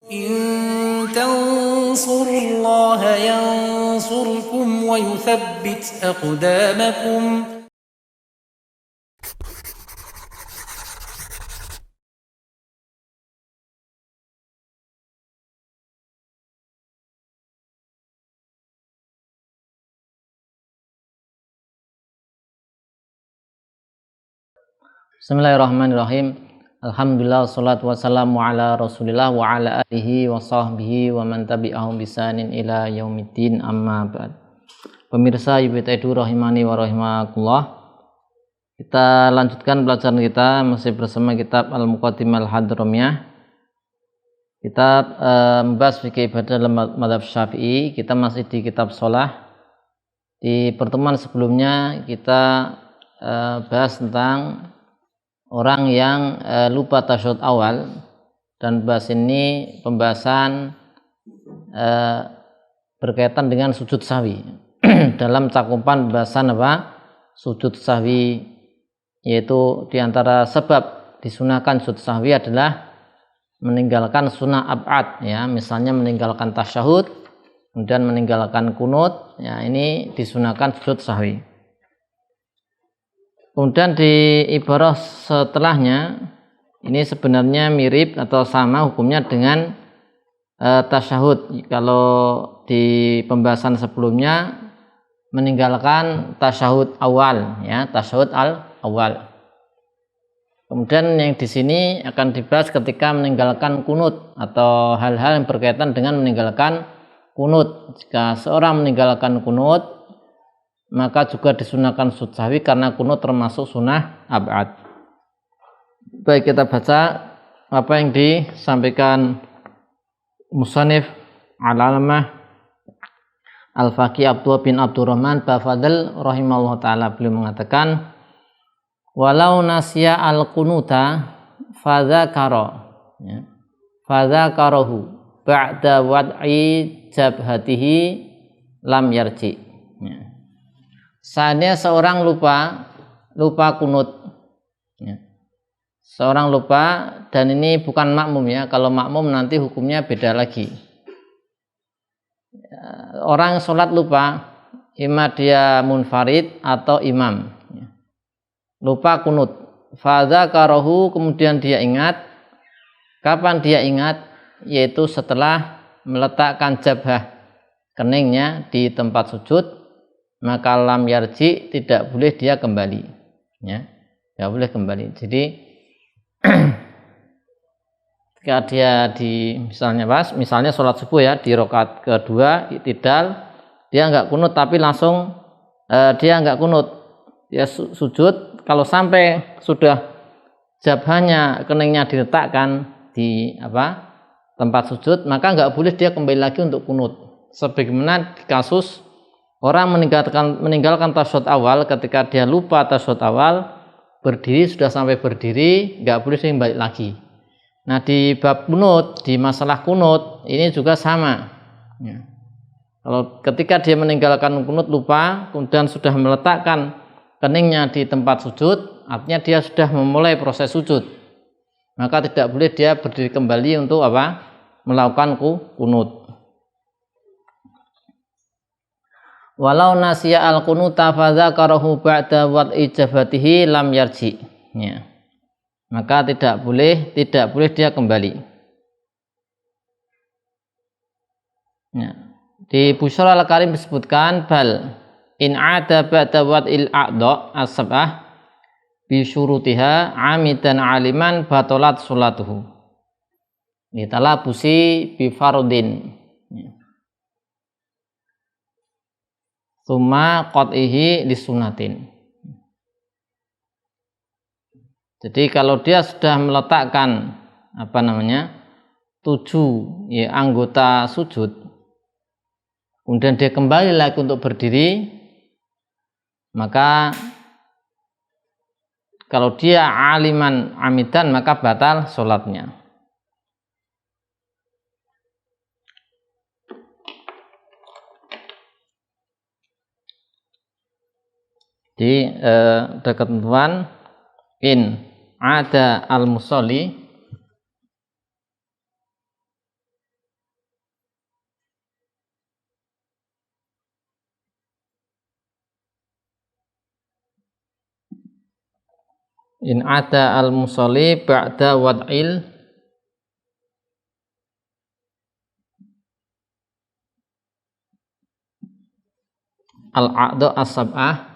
إن تنصروا الله ينصركم ويثبت أقدامكم. Bismillahirrahmanirrahim. Alhamdulillah wassalatu wassalamu ala Rasulillah wa ala alihi wa sahbihi wa man tabi'ahum bisanin ila yaumiddin, amma ba'd. Pemirsa YBTEDU rahimani wa rahimakumullah. Kita lanjutkan pelajaran kita masih bersama kitab Al-Muqaddimah Al-Hadramiyah. Kita membahas fikih ibadah dalam mazhab Syafi'i. Kita masih di kitab shalah. Di pertemuan sebelumnya kita bahas tentang orang yang lupa tasyahud awal, dan bahas ini pembahasan berkaitan dengan sujud sahwi dalam cakupan pembahasan sujud sahwi, yaitu diantara sebab disunahkan sujud sahwi adalah meninggalkan sunnah ab'ad, ya, misalnya meninggalkan tasyahud kemudian meninggalkan kunut, ya, ini disunahkan sujud sahwi. Kemudian di ibarah setelahnya ini sebenarnya mirip atau sama hukumnya dengan tasyahud. Kalau di pembahasan sebelumnya meninggalkan tasyahud awal, ya, tasyahud awal. Kemudian yang di sini akan dibahas ketika meninggalkan kunut atau hal-hal yang berkaitan dengan meninggalkan kunut. Jika seorang meninggalkan kunut, maka juga disunahkan sujud sahwi karena kunut termasuk sunnah ab'ad. Baik, kita baca apa yang disampaikan musannif Al-Alamah Al-Faqih Abdullah bin Abdurrahman Bafadl rahimahullah ta'ala. Beliau mengatakan, walau nasya al-kunuta fadzakarahu ba'da wad'i jabhatihi lam yarji. Seandainya seorang lupa kunut, ya, seorang lupa, dan ini bukan makmum, ya, kalau makmum nanti hukumnya beda lagi. Orang sholat lupa, imam dia munfarid atau imam, ya, lupa kunut, fadzakarahu, kemudian dia ingat. Kapan dia ingat? Yaitu setelah meletakkan jabhah, keningnya di tempat sujud, maka lam yarji, tidak boleh dia kembali, ya, tidak boleh kembali. Jadi ketika dia misalnya sholat subuh, ya, di rakaat kedua i'tidal, dia enggak kunut, tapi langsung dia enggak kunut, dia sujud. Kalau sampai sudah jabhanya, keningnya diletakkan di tempat sujud, maka enggak boleh dia kembali lagi untuk kunut. Sebagaimana di kasus orang meninggalkan tasyahud awal, ketika dia lupa tasyahud awal, berdiri, sudah sampai berdiri, nggak boleh dia balik lagi. Nah, di bab kunut, di masalah kunut ini juga sama, ya. Kalau ketika dia meninggalkan kunut lupa, kemudian sudah meletakkan keningnya di tempat sujud, artinya dia sudah memulai proses sujud, maka tidak boleh dia berdiri kembali untuk melakukan kunut. Walau nasya al-kunuta fadzakarahu ba'da wad'i jabhatihi lam yarji, ya, maka tidak boleh dia kembali, ya. Di Busyra al-Karim disebutkan, bal in 'ada ba'da wad'il a'dha as-sab'ah bi syurutiha 'amidan 'aliman batalat sholatuhu litalabusi bi fardin, ya, summa qat'ihi lisunatin. Jadi kalau dia sudah meletakkan 7 anggota sujud, kemudian dia kembali lagi untuk berdiri, maka kalau dia aliman amidan maka batal sholatnya. Di ada ketentuan in ada al-musolli In ada al musolli ba'da wad'il al-a'dha as-sab'ah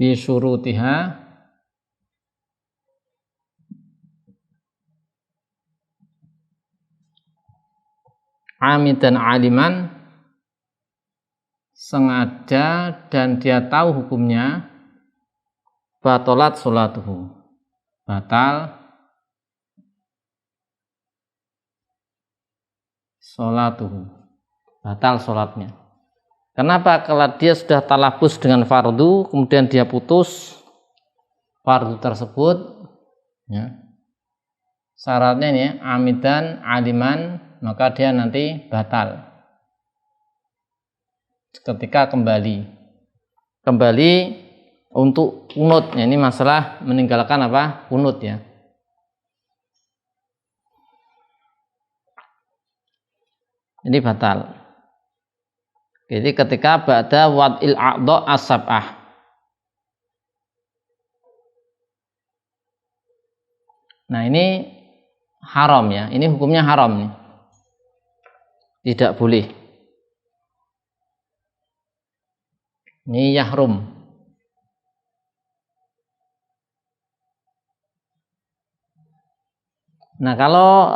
bi syurutiha amidan aliman, sengaja dan dia tahu hukumnya, batalat sholatuhu, batal sholatuhu, batal sholatnya. Kenapa? Kalau dia sudah talabus dengan fardu kemudian dia putus fardu tersebut, ya, syaratnya ini amidan aliman, maka dia nanti batal ketika kembali untuk kunut. Ya, ini masalah meninggalkan apa? Kunut, ya. Ini batal. Jadi ketika ba'da wad'il a'dha as-sab'ah. Nah, ini haram, ya. Ini hukumnya haram nih. Tidak boleh. Ini yahrum. Nah, kalau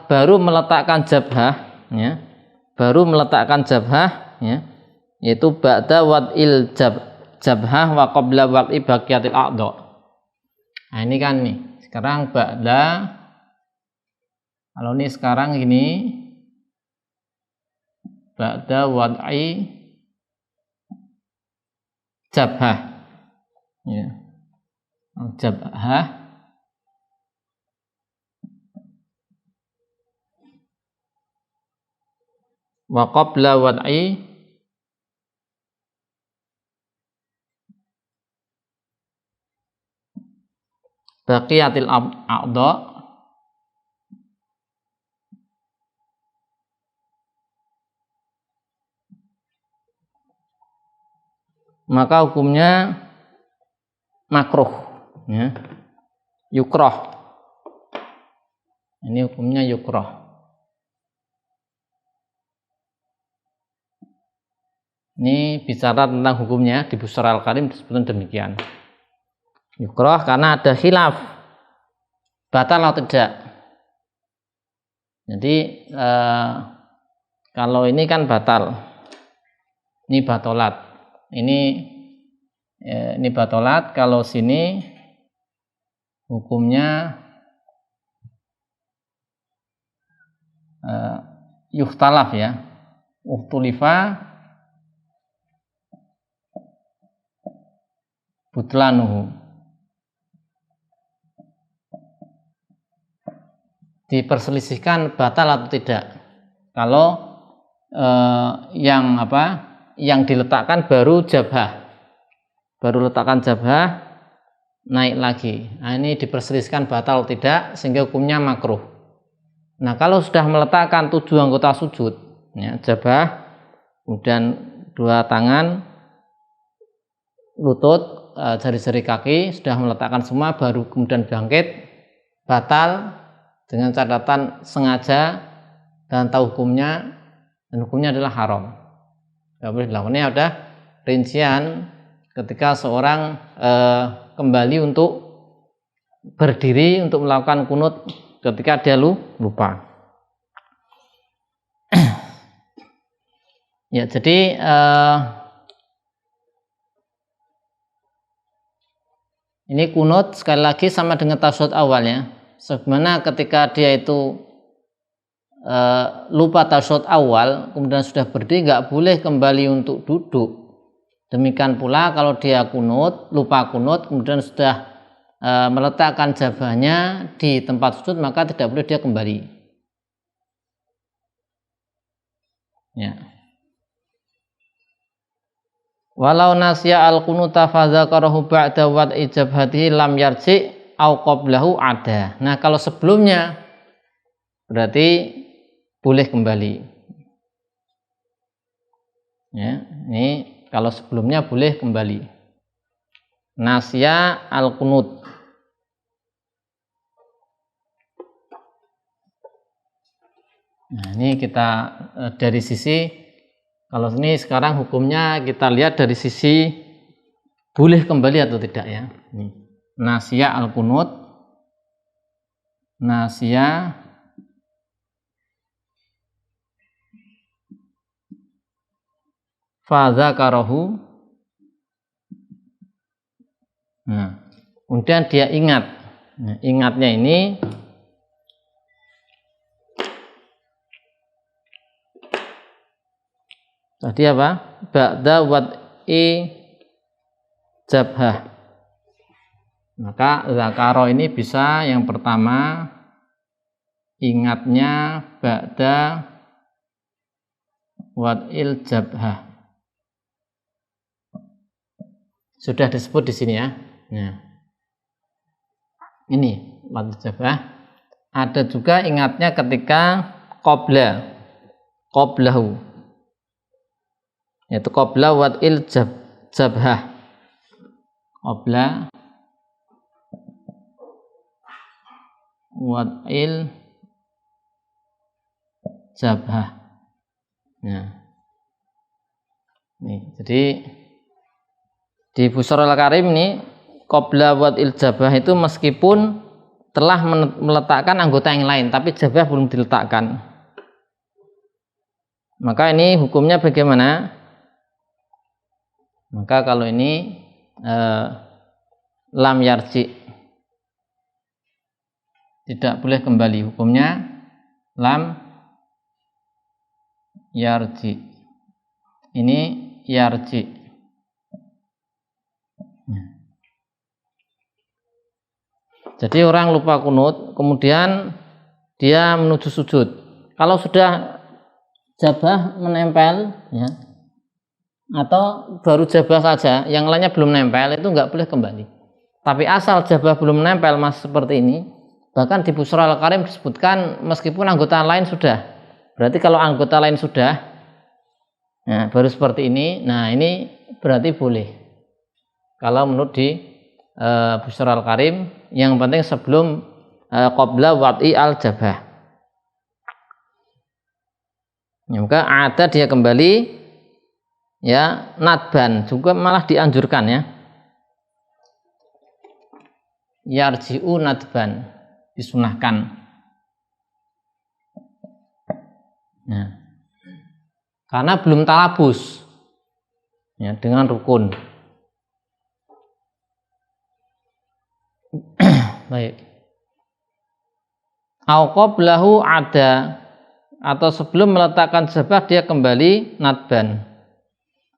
baru meletakkan jabhah, ya, ya, yaitu ba'da wad'il jabhah wa qabla wad'i baqiyatil a'dha. Nah, ini kan nih. Sekarang ba'da, kalau ini sekarang ini ba'da wad'i jabhah, ya, jabhah wa qabla wad'i baqiyatil a'dha. Maka hukumnya makruh, ya, yukrah. Ini hukumnya yukrah. Ini bicara tentang hukumnya di Busra al-Karim disebutkan demikian. Yukrah karena ada khilaf batal atau tidak. Jadi kalau ini kan batal, ini batolat. Ini batolat. Kalau sini hukumnya yukhtalaf, ya, uktulifa butlanuhu, diperselisihkan batal atau tidak. Kalau yang diletakkan baru jabhah, naik lagi. Nah, ini diperselisihkan batal atau tidak sehingga hukumnya makruh. Nah, kalau sudah meletakkan 7 anggota sujud, ya, jabhah, kemudian 2 tangan, lutut, jari-jari kaki, sudah meletakkan semua baru kemudian bangkit, batal dengan catatan sengaja dan tahu hukumnya, dan hukumnya adalah haram. Tidak boleh dilakukan. Ini ada rincian ketika seorang kembali untuk berdiri untuk melakukan kunut ketika dia lupa. Ya, jadi ini kunut sekali lagi sama dengan tasyahud awalnya. Sebagaimana ketika dia itu lupa tasyahud awal, kemudian sudah berdiri, nggak boleh kembali untuk duduk. Demikian pula kalau dia kunut, lupa kunut, kemudian sudah meletakkan jabahnya di tempat sujud, maka tidak boleh dia kembali. Ya. Walau nasya al-qunuta fa dzakarahu ba'da wad'i jabhatihi lam yarji au qablahu ada. Nah, kalau sebelumnya berarti boleh kembali. Ya, ini kalau sebelumnya boleh kembali. Nasya al-qunut. Nah, ini kita dari sisi, kalau ini sekarang hukumnya kita lihat dari sisi boleh kembali atau tidak ya. Ini nasya al-qunut, nasya fadzakarahu. Nah, kemudian dia ingat. Nah, ingatnya ini tadi apa? Ba'da wad'i jabhah. Maka zakaro ini bisa yang pertama ingatnya ba'da wad'il jabhah. Sudah disebut di sini ya. Nah, ini wad'il jabhah. Ada juga ingatnya ketika qablahu. Yaitu qabla wad'il jabhah. Qabla wad'il jabhah. Nah, nih, jadi di Busharul Karim ini qabla wad'il jabhah itu meskipun telah meletakkan anggota yang lain, tapi jabhah belum diletakkan. Maka ini hukumnya bagaimana? Maka kalau ini lam yarji, tidak boleh kembali, hukumnya lam yarji. Ini yarji. Jadi orang lupa kunut, kemudian dia menuju sujud. Kalau sudah jabhah menempel, ya, atau baru jabhah saja, yang lainnya belum nempel, itu nggak boleh kembali. Tapi asal jabhah belum nempel mas seperti ini, bahkan di Busharul Karim disebutkan meskipun anggota lain sudah. Berarti kalau anggota lain sudah, nah, baru seperti ini, nah ini berarti boleh. Kalau menurut di Busharul Karim, yang penting sebelum qabla wad'i al jabhah. Ya, maka ada dia kembali, ya, nadban juga malah dianjurkan ya. Yarji'u nadban, disunahkan. Nah, karena belum talabus ya dengan rukun. Baik. Au qablahu ada, atau sebelum meletakkan jabhah dia kembali nadban.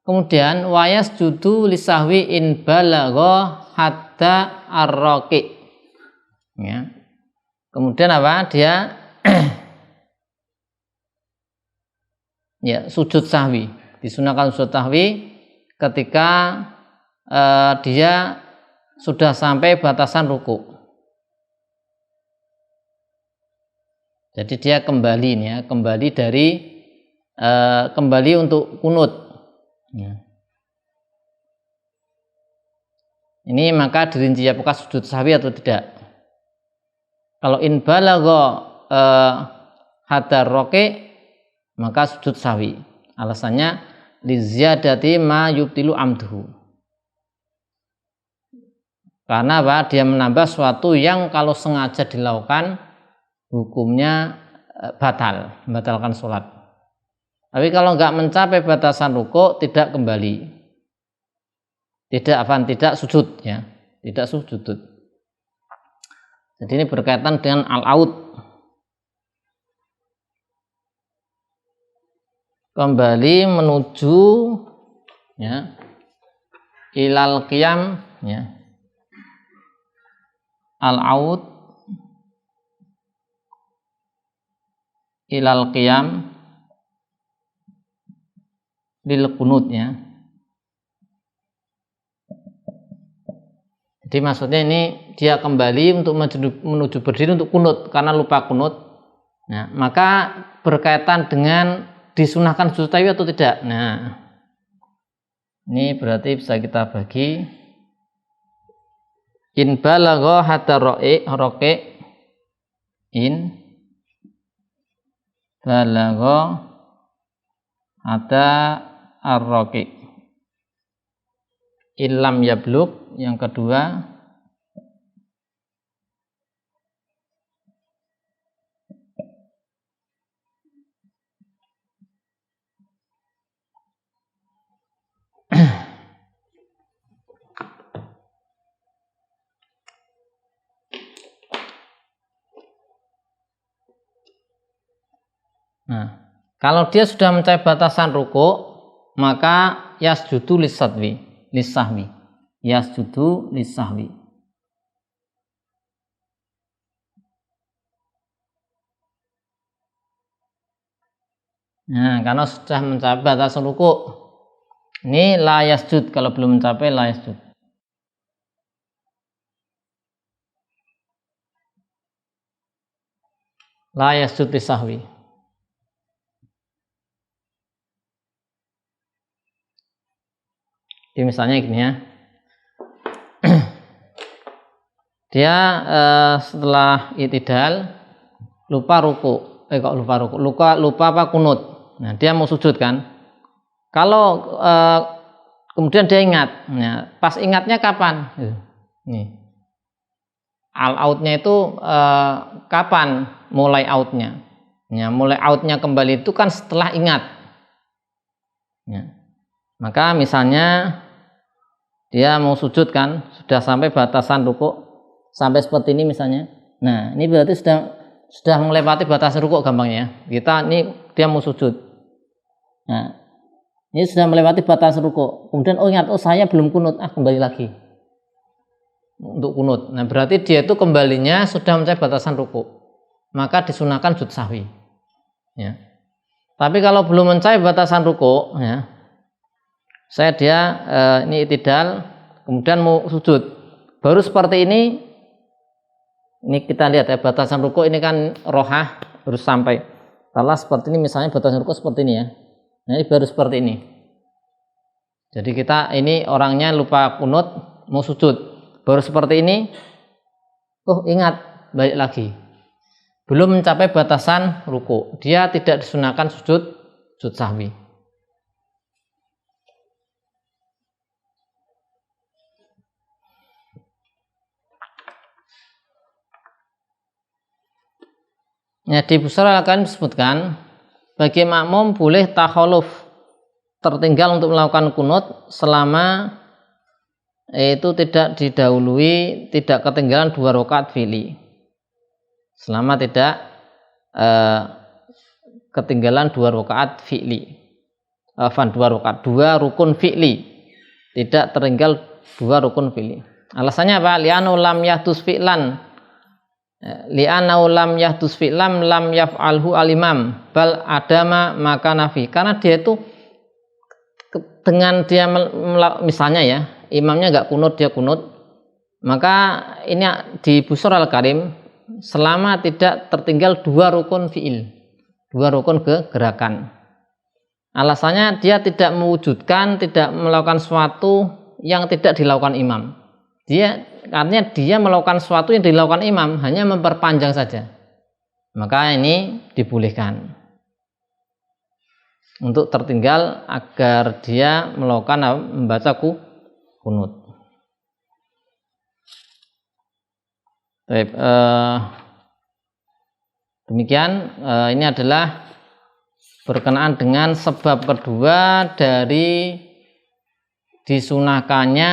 Kemudian wayas judu lisahwi in balagha hatta ar-raqi. Ya. Kemudian apa? Dia ya sujud sahwi. Disunahkan sujud sahwi ketika dia sudah sampai batasan ruku. Jadi dia kembali ya, kembali dari kembali untuk kunut. Ya. Ini maka dirinci apakah sujud sahwi atau tidak. Kalau in balagha hadar roke, maka sujud sahwi. Alasannya li ziyadati ma yubtilu amduhu. Karena apa? Dia menambah suatu yang kalau sengaja dilakukan hukumnya batal, membatalkan sholat. Tapi kalau nggak mencapai batasan ruku, tidak kembali, tidak sujud ya, tidak sujud. Jadi ini berkaitan dengan al-aud, kembali menuju ya ilal qiyam ya, al-aud ilal qiyam lil qunut ya. Jadi maksudnya ini dia kembali untuk menuju berdiri untuk kunut karena lupa kunut. Nah, maka berkaitan dengan disunahkan sujud sahwi atau tidak. Nah, ini berarti bisa kita bagi in balagha hatta roke in balagha hatta arroki ilam yablug. Yang kedua nah, kalau dia sudah mencapai batasan rukuk, maka yasjudu lisahwi. Yasjudu lisahwi. Nah, karena sudah mencapai batasan rukuk, ini la yasjud. Kalau belum mencapai la yasjud. La yasjud lisahwi. Jadi misalnya gini ya, dia setelah itidal lupa ruku, lupa apa kunut. Nah, dia mau sujud kan? Kalau kemudian dia ingat, ya, pas ingatnya kapan? Nih, al outnya itu kapan mulai outnya? Ya, mulai outnya kembali itu kan setelah ingat. Ya. Maka misalnya dia mau sujud kan, sudah sampai batasan rukuk, sampai seperti ini misalnya. Nah, ini berarti sudah melewati batasan rukuk gampangnya. Kita ini dia mau sujud. Nah, ini sudah melewati batasan rukuk. Kemudian ingat, saya belum kunut, kembali lagi untuk kunut. Nah, berarti dia itu kembalinya sudah mencapai batasan rukuk. Maka disunahkan sujud sahwi. Ya. Tapi kalau belum mencapai batasan rukuk, ya, dia ini itidal, kemudian mau sujud, baru seperti ini kita lihat ya, batasan rukuk ini kan rohah harus sampai. Kalau seperti ini misalnya batasan rukuk seperti ini ya, nah, ini baru seperti ini. Jadi kita ini orangnya lupa kunut, mau sujud, baru seperti ini, ingat, balik lagi, belum mencapai batasan rukuk, dia tidak disunahkan sujud sahwi. Ya, di Busra akan disebutkan bagi makmum boleh takhaluf, tertinggal untuk melakukan kunut selama itu tidak didahului, tidak ketinggalan 2 rakaat fi'li. Selama tidak ketinggalan 2 rakaat fi'li. 2 rukun fi'li. Tidak tertinggal 2 rukun fi'li. Alasannya apa? Li'annahu lam yahdus fi'lan. Li'annahu lam yahdus fi'lam lam yaf'alhu al-imam bal adama maka nafi. Karena dia itu dengan dia misalnya ya, imamnya enggak kunut, dia kunut, maka ini di Busra al-Karim selama tidak tertinggal 2 rukun fi'il, 2 rukun gerakan. Alasannya dia tidak mewujudkan, tidak melakukan sesuatu yang tidak dilakukan imam. Artinya dia melakukan sesuatu yang dilakukan imam, hanya memperpanjang saja. Maka ini dibolehkan untuk tertinggal agar dia melakukan membaca kunut. Baik, demikian ini adalah berkenaan dengan sebab kedua dari disunahkannya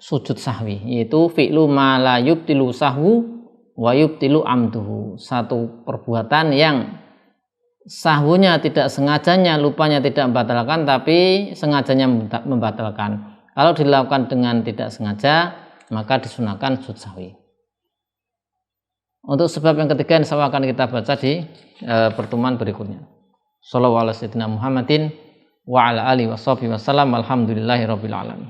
sujud sahwi, yaitu fi'lu ma la yubtilu sahwu wa yubtilu amduhu. Satu perbuatan yang sahwunya tidak sengajanya, lupanya tidak membatalkan, tapi sengajanya membatalkan. Kalau dilakukan dengan tidak sengaja, maka disunahkan sujud sahwi. Untuk sebab yang ketiga insya Allah akan kita baca di pertemuan berikutnya. Shallallahu alaihi wasallam Muhammadin wa ala alihi washabihi wasallam. Alhamdulillahirabbil alamin.